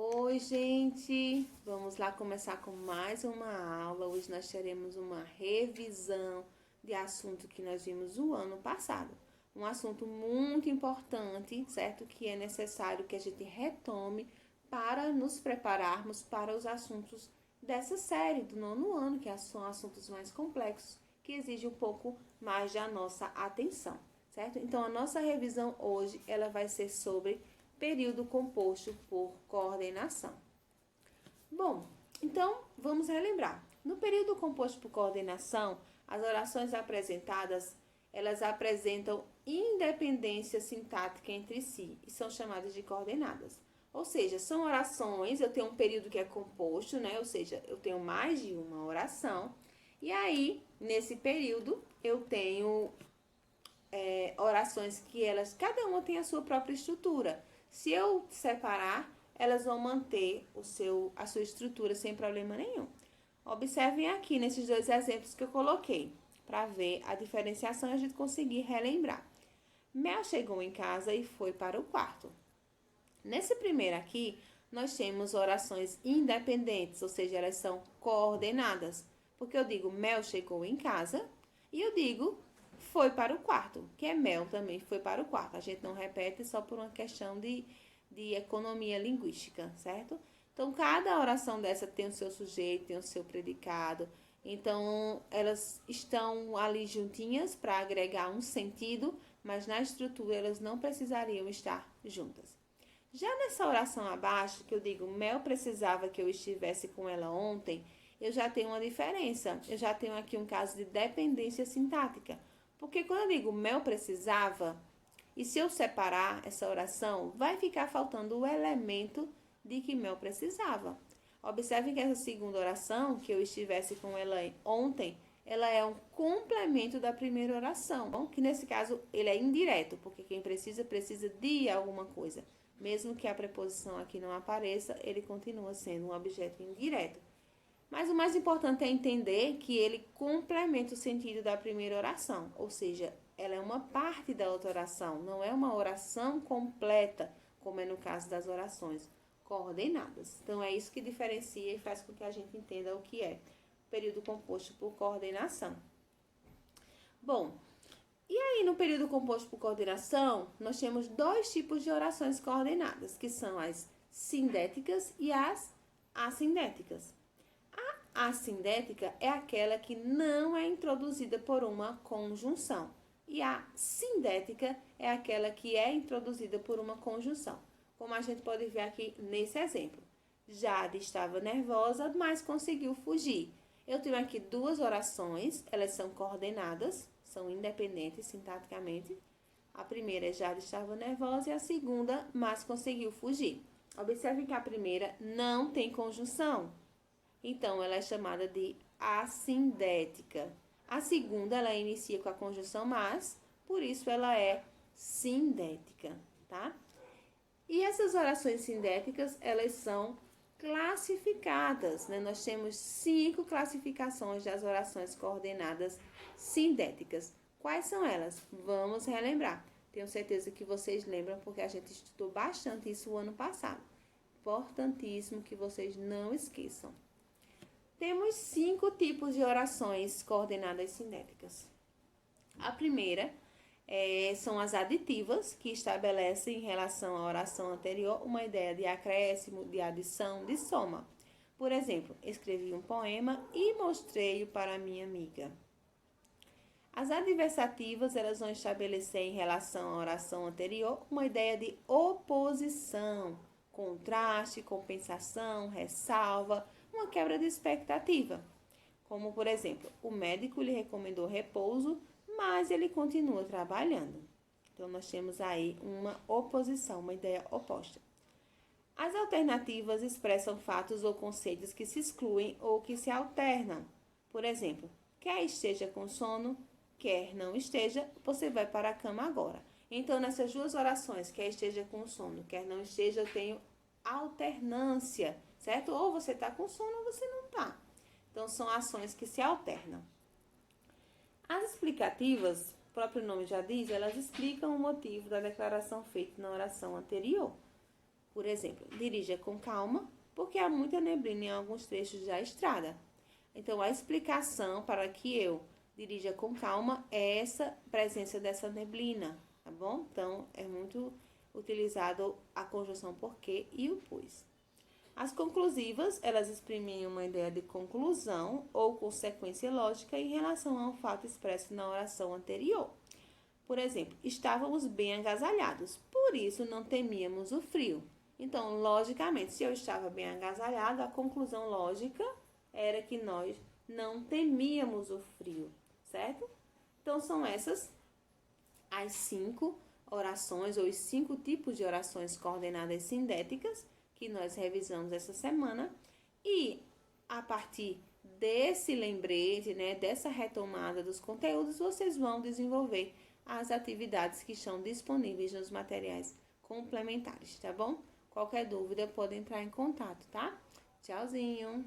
Oi, gente! Vamos lá começar com mais uma aula. Hoje nós teremos uma revisão de assunto que nós vimos o ano passado. Um assunto muito importante, certo? Que é necessário que a gente retome para nos prepararmos para os assuntos dessa série do nono ano, que são assuntos mais complexos, que exigem um pouco mais da nossa atenção, certo? Então, a nossa revisão hoje, ela vai ser sobre período composto por coordenação. Bom, então vamos relembrar. No período composto por coordenação, as orações apresentadas, elas apresentam independência sintática entre si e são chamadas de coordenadas. Ou seja, são orações, eu tenho um período que é composto, né? Ou seja, eu tenho mais de uma oração. E aí, nesse período, eu tenho orações que elas, cada uma tem a sua própria estrutura. Se eu separar, elas vão manter a sua estrutura sem problema nenhum. Observem aqui nesses dois exemplos que eu coloquei, para ver a diferenciação e a gente conseguir relembrar. Mel chegou em casa e foi para o quarto. Nesse primeiro aqui, nós temos orações independentes, ou seja, elas são coordenadas. Porque eu digo Mel chegou em casa e eu digo foi para o quarto, que é Mel também foi para o quarto. A gente não repete só por uma questão de economia linguística, certo? Então, cada oração dessa tem o seu sujeito, tem o seu predicado. Então, elas estão ali juntinhas para agregar um sentido, mas na estrutura elas não precisariam estar juntas. Já nessa oração abaixo, que eu digo, Mel precisava que eu estivesse com ela ontem, eu já tenho uma diferença. Eu já tenho aqui um caso de dependência sintática. Porque quando eu digo Mel precisava, e se eu separar essa oração, vai ficar faltando o elemento de que Mel precisava. Observem que essa segunda oração, que eu estivesse com ela ontem, ela é um complemento da primeira oração, que nesse caso ele é indireto, porque quem precisa de alguma coisa. Mesmo que a preposição aqui não apareça, ele continua sendo um objeto indireto. Mas o mais importante é entender que ele complementa o sentido da primeira oração, ou seja, ela é uma parte da outra oração, não é uma oração completa, como é no caso das orações coordenadas. Então, é isso que diferencia e faz com que a gente entenda o que é período composto por coordenação. Bom, e aí no período composto por coordenação, nós temos dois tipos de orações coordenadas, que são as sindéticas e as assindéticas. A assindética é aquela que não é introduzida por uma conjunção. E a sindética é aquela que é introduzida por uma conjunção. Como a gente pode ver aqui nesse exemplo. Jade estava nervosa, mas conseguiu fugir. Eu tenho aqui duas orações, elas são coordenadas, são independentes sintaticamente. A primeira é Jade estava nervosa e a segunda, mas conseguiu fugir. Observe que a primeira não tem conjunção. Então, ela é chamada de assindética. A segunda, ela inicia com a conjunção mas, por isso ela é sindética, tá? E essas orações sindéticas, elas são classificadas, né? Nós temos 5 classificações das orações coordenadas sindéticas. Quais são elas? Vamos relembrar. Tenho certeza que vocês lembram, porque a gente estudou bastante isso o ano passado. Importantíssimo que vocês não esqueçam. Temos 5 tipos de orações coordenadas sindéticas. A primeira são as aditivas, que estabelecem em relação à oração anterior uma ideia de acréscimo, de adição, de soma. Por exemplo, escrevi um poema e mostrei-o para minha amiga. As adversativas, elas vão estabelecer em relação à oração anterior uma ideia de oposição, contraste, compensação, ressalva, uma quebra de expectativa. Como, por exemplo, o médico lhe recomendou repouso, mas ele continua trabalhando. Então, nós temos aí uma oposição, uma ideia oposta. As alternativas expressam fatos ou conceitos que se excluem ou que se alternam. Por exemplo, quer esteja com sono, quer não esteja, você vai para a cama agora. Então, nessas duas orações, quer esteja com sono, quer não esteja, eu tenho alternância, certo? Ou você está com sono ou você não está. Então, são ações que se alternam. As explicativas, o próprio nome já diz, elas explicam o motivo da declaração feita na oração anterior. Por exemplo, dirija com calma, porque há muita neblina em alguns trechos da estrada. Então, a explicação para que eu dirija com calma é essa presença dessa neblina, tá bom? Então, é muito utilizado a conjunção porque e o pois. As conclusivas, elas exprimem uma ideia de conclusão ou consequência lógica em relação a um fato expresso na oração anterior. Por exemplo, estávamos bem agasalhados, por isso não temíamos o frio. Então, logicamente, se eu estava bem agasalhado, a conclusão lógica era que nós não temíamos o frio, certo? Então, são essas as 5 orações ou os 5 tipos de orações coordenadas sindéticas que nós revisamos essa semana. E a partir desse lembrete, né, dessa retomada dos conteúdos, vocês vão desenvolver as atividades que estão disponíveis nos materiais complementares, tá bom? Qualquer dúvida, pode entrar em contato, tá? Tchauzinho!